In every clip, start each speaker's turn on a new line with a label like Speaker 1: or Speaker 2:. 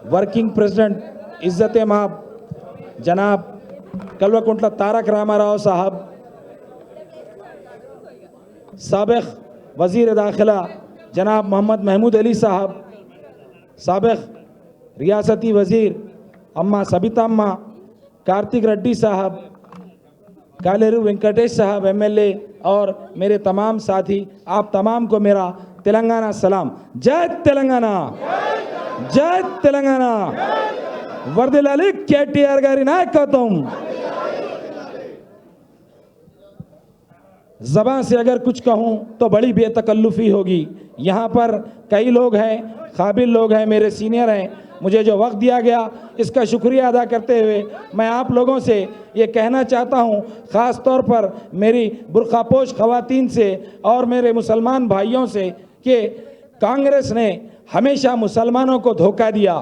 Speaker 1: Working president इज्जत माब जनाब कल्वकुंटला तारक रामाराव साहब, साबिक़ वज़ीर दाखिला जनाब मोहम्मद महमूद अली साहब, साबिक़ रियासती वज़ीर अम्मा सबिता अम्मा, कार्तिक रेड्डी साहब, कालेरू वेंकटेश साहब एमएलए और मेरे तमाम साथी, आप तमाम को मेरा तेलंगाना सलाम। जय तेलंगाना, जय तेलंगाना, वर्दिलाली केटीआर गारी नायकत्వం। ज़बान से अगर कुछ कहूं तो बड़ी बेतकल्लुफ़ी होगी। यहाँ पर कई लोग हैं, काबिल लोग हैं, मेरे सीनियर हैं, मुझे जो वक्त दिया गया इसका शुक्रिया अदा करते हुए मैं आप लोगों से ये कहना चाहता हूँ, ख़ास तौर पर मेरी बुर्खापोश ख़वातीन से और मेरे मुसलमान भाइयों से, कि कांग्रेस ने हमेशा मुसलमानों को धोखा दिया।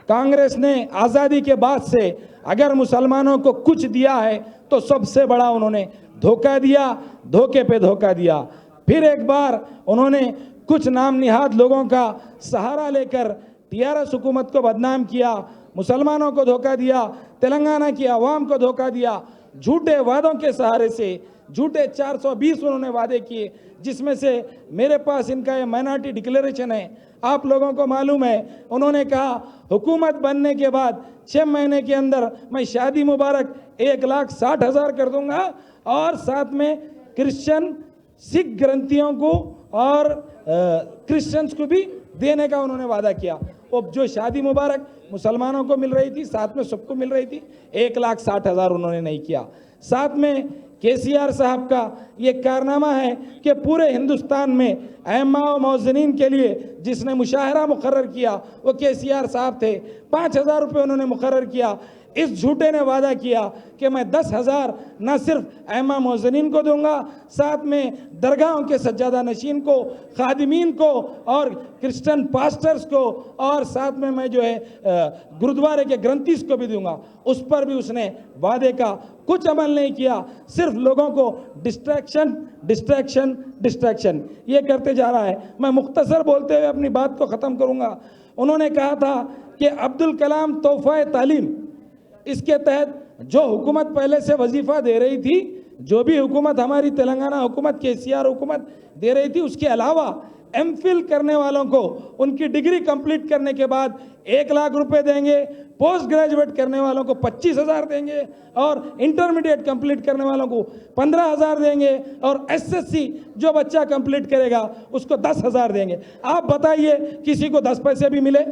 Speaker 1: कांग्रेस ने आज़ादी के बाद से अगर मुसलमानों को कुछ दिया है तो सबसे बड़ा उन्होंने धोखा दिया, धोखे पे धोखा दिया। फिर एक बार उन्होंने कुछ नाम निहाद लोगों का सहारा लेकर टीआरएस हुकूमत को बदनाम किया, मुसलमानों को धोखा दिया, तेलंगाना की आवाम को धोखा दिया। झूठे वादों के सहारे से झूठे 420 उन्होंने वादे किए, जिसमें से मेरे पास इनका ये माइनॉरिटी डिक्लेरेशन है। आप लोगों को मालूम है, उन्होंने कहा हुकूमत बनने के बाद 6 महीने के अंदर मैं शादी मुबारक 1,60,000 कर दूंगा और साथ में क्रिश्चियन सिख ग्रंथियों को और क्रिश्चियंस को भी देने का उन्होंने वादा किया। वो जो शादी मुबारक मुसलमानों को मिल रही थी, साथ में सबको मिल रही थी, 1,60,000 उन्होंने नहीं किया। साथ में केसीआर साहब का ये कारनामा है कि पूरे हिंदुस्तान में अइम्मा व मौज़नीन के लिए जिसने मुशाहरा मुकर्रर किया वो केसीआर साहब थे। 5,000 रुपये उन्होंने मुकर्रर किया। इस झूठे ने वादा किया कि मैं 10,000 न सिर्फ अइम्मा मौज़नीन को दूंगा, साथ में दरगाहों के सज्जादा नशीन को, खादिमीन को और क्रिश्चियन पास्टर्स को, और साथ में मैं जो है गुरुद्वारे के ग्रंथीस को भी दूंगा। उस पर भी उसने वादे का कुछ अमल नहीं किया, सिर्फ लोगों को डिस्ट्रैक्शन डिस्ट्रैक्शन डिस्ट्रैक्शन ये करते जा रहा है। मैं मुख्तसर बोलते हुए अपनी बात को ख़त्म करूंगा। उन्होंने कहा था कि अब्दुल कलाम तोहफ़ा तालीम, इसके तहत जो हुकूमत पहले से वजीफ़ा दे रही थी, जो भी हुकूमत हमारी तेलंगाना हुकूमत केसीआर हुकूमत दे रही थी, उसके अलावा एमफिल करने वालों को उनकी डिग्री कंप्लीट करने के बाद 1,00,000 रुपए देंगे, पोस्ट ग्रेजुएट करने वालों को 25,000 देंगे और इंटरमीडिएट कंप्लीट करने वालों को 15,000 देंगे और एसएससी जो बच्चा कंप्लीट करेगा उसको 10,000 देंगे। आप बताइए किसी को 10 पैसे भी मिले?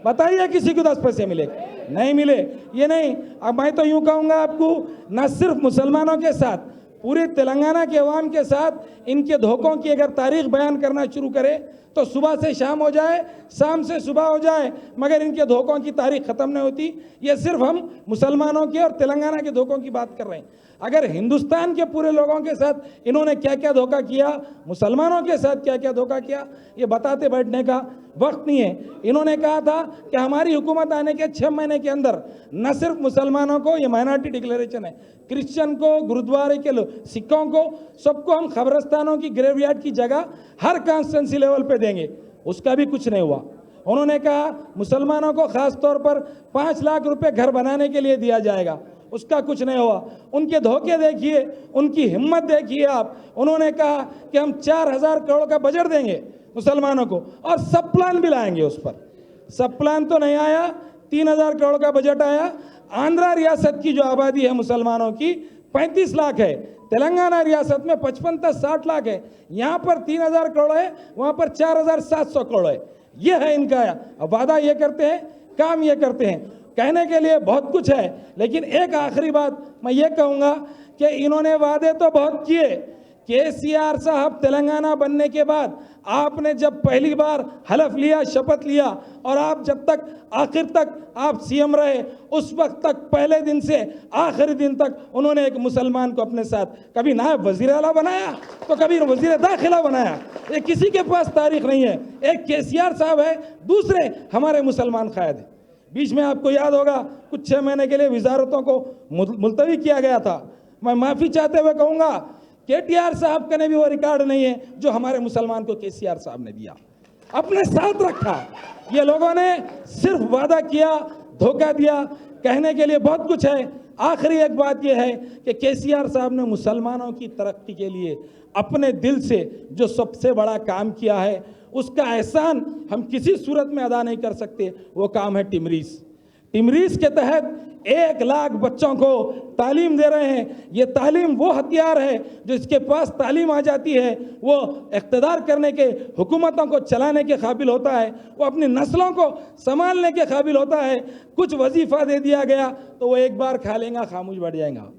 Speaker 1: बताइए किसी को 10 पैसे मिले? नहीं मिले। ये नहीं, अब मैं तो यूं कहूँगा आपको, न सिर्फ मुसलमानों के साथ, पूरे तेलंगाना के अवाम के साथ इनके धोखों की अगर तारीख बयान करना शुरू करे तो सुबह से शाम हो जाए, शाम से सुबह हो जाए, मगर इनके धोखों की तारीख ख़त्म नहीं होती। ये सिर्फ हम मुसलमानों के और तेलंगाना के धोखों की बात कर रहे हैं। अगर हिंदुस्तान के पूरे लोगों के साथ इन्होंने क्या क्या धोखा किया, मुसलमानों के साथ क्या क्या धोखा किया, ये बताते बैठने का वक्त नहीं है। इन्होंने कहा था कि हमारी हुकूमत आने के 6 महीने के अंदर न सिर्फ मुसलमानों को, ये माइनॉरिटी डिक्लेरेशन है, क्रिश्चियन को, गुरुद्वारे के सिखों को, सबको हम कब्रिस्तानों की ग्रेवयार्ड की जगह हर कॉन्स्टिट्यूंसी लेवल पे देंगे। उसका भी कुछ नहीं हुआ। उन्होंने कहा मुसलमानों को खास तौर पर 5 लाख रुपए घर बनाने के लिए दिया जाएगा, उसका कुछ नहीं हुआ। उनके धोखे देखिए, उनकी हिम्मत देखिए आप। उन्होंने कहा कि हम 4,000 करोड़ का बजट देंगे मुसलमानों को और सब प्लान भी लाएंगे। उस पर सब प्लान तो नहीं आया, 3,000 करोड़ का बजट आया। आंध्रा रियासत की जो आबादी है मुसलमानों की 35 लाख है, तेलंगाना रियासत में 55-60 लाख है। यहाँ पर 3,000 करोड़ है, वहाँ पर 4,700 करोड़ है। ये है इनका वादा। ये करते हैं, काम ये करते हैं। कहने के लिए बहुत कुछ है, लेकिन एक आखिरी बात मैं ये कहूँगा कि इन्होंने वादे तो बहुत किए। केसीआर साहब तेलंगाना बनने के बाद आपने जब पहली बार हलफ लिया, शपथ लिया, और आप जब तक आखिर तक आप सीएम रहे, उस वक्त तक पहले दिन से आखिरी दिन तक उन्होंने एक मुसलमान को अपने साथ कभी नायब वजीर आला बनाया तो कभी वजीर दाखिला बनाया। ये किसी के पास तारीख नहीं है। एक केसीआर साहब है, दूसरे हमारे मुसलमान कायद है। बीच में आपको याद होगा कुछ 6 महीने के लिए वजारतों को मुलतवी किया गया था। मैं माफ़ी चाहते हुए कहूँगा केटीआर साहब का ने भी वो रिकॉर्ड नहीं है जो हमारे मुसलमान को केसीआर साहब ने दिया। अपने साथ रखा। ये लोगों ने सिर्फ वादा किया, धोखा दिया, कहने के लिए बहुत कुछ है। आखिरी एक बात यह है कि केसीआर साहब ने मुसलमानों की तरक्की के लिए अपने दिल से जो सबसे बड़ा काम किया है, उसका एहसान हम किसी सूरत में अदा नहीं कर सकते। वो काम है टिमरीज। टिमरीज के तहत 1 लाख बच्चों को तालीम दे रहे हैं। ये तालीम वो हथियार है जो इसके पास तालीम आ जाती है, वो इक़्तिदार करने के, हुकूमतों को चलाने के काबिल होता है, वो अपनी नस्लों को संभालने के काबिल होता है। कुछ वजीफ़ा दे दिया गया तो वो एक बार खा लेगा, खामोश बैठ जाएगा।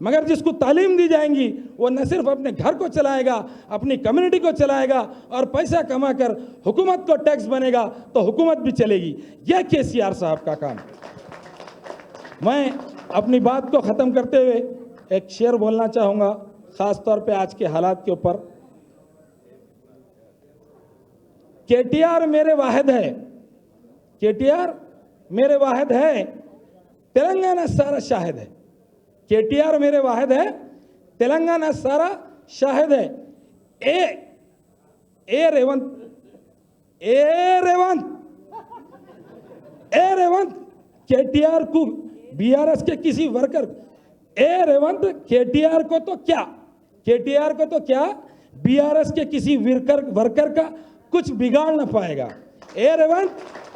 Speaker 1: मगर जिसको तालीम दी जाएंगी वो न सिर्फ अपने घर को चलाएगा, अपनी कम्युनिटी को चलाएगा और पैसा कमा कर हुकूमत को टैक्स बनेगा तो हुकूमत भी चलेगी। यह केसीआर साहब का काम। मैं अपनी बात को ख़त्म करते हुए एक शेर बोलना चाहूँगा, ख़ास तौर पे आज के हालात के ऊपर। केटीआर मेरे वाहिद है, केटीआर मेरे वाहिद है, तेलंगाना सारा शाहिद है। केटीआर मेरे वाहिद है, तेलंगाना सारा शाहिद है। ए रेवंत केटीआर को, बीआरएस के किसी वर्कर, रेवंत केटीआर को तो क्या बीआरएस के किसी वर्कर का कुछ बिगाड़ ना पाएगा। रेवंत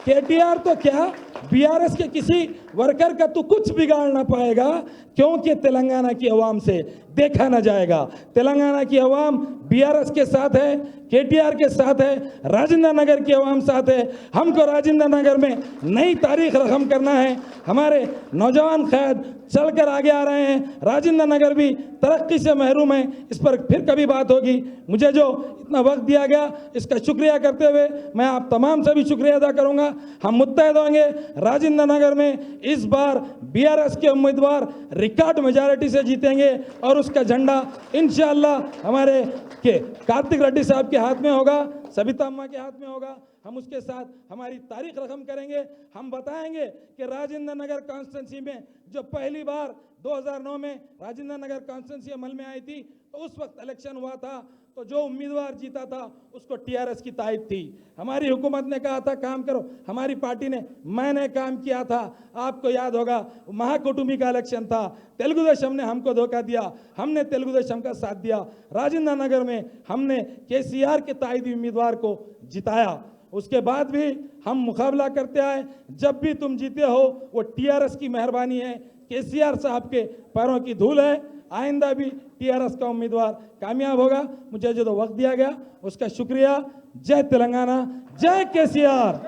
Speaker 1: केटीआर तो क्या बीआरएस के किसी वर्कर का तो कुछ बिगाड़ ना पाएगा, क्योंकि तेलंगाना की आवाम से देखा ना जाएगा। तेलंगाना की आवाम बीआरएस के साथ है, केटीआर के साथ है, राजेंद्र नगर की आवाम साथ है। हमको राजेंद्र नगर में नई तारीख रकम करना है। हमारे नौजवान कैद चलकर आगे आ रहे हैं। राजेंद्र नगर भी तरक्की से महरूम है। इस पर फिर कभी बात होगी। मुझे जो इतना वक्त दिया गया इसका शुक्रिया करते हुए मैं आप तमाम से भी शुक्रिया अदा करूंगा। हम मुत्तहद होंगे। राजेंद्र नगर में इस बार बीआरएस के उम्मीदवार रिकॉर्ड मेजॉरिटी से जीतेंगे और उसका झंडा इंशाअल्लाह हमारे के कार्तिक रेड्डी साहब के हाथ में होगा, सबिता अम्मा के हाथ में होगा। हम उसके साथ हमारी तारीख रकम करेंगे। हम बताएंगे कि राजेंद्र नगर कॉन्स्टिट्यूंसी में जो पहली बार 2009 में राजेंद्र नगर कॉन्स्टिट्यूंसी अमल में आई थी, तो उस वक्त इलेक्शन हुआ था तो जो उम्मीदवार जीता था उसको टीआरएस की तायद थी। हमारी हुकूमत ने कहा था काम करो, हमारी पार्टी ने, मैंने काम किया था। आपको याद होगा महाकुटुंबी का इलेक्शन था, तेलुगु देशम ने हमको धोखा दिया, हमने तेलुगु देशम का साथ दिया। राजेंद्र नगर में हमने केसीआर के तायदी उम्मीदवार को जिताया। उसके बाद भी हम मुकाबला करते आए। जब भी तुम जीते हो वो टीआरएस की मेहरबानी है, केसीआर साहब के पैरों की धूल है। आइंदा भी टीआरएस का उम्मीदवार कामयाब होगा। मुझे जो वक्त दिया गया उसका शुक्रिया। जय तेलंगाना, जय केसीआर,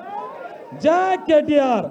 Speaker 1: जय केटीआर।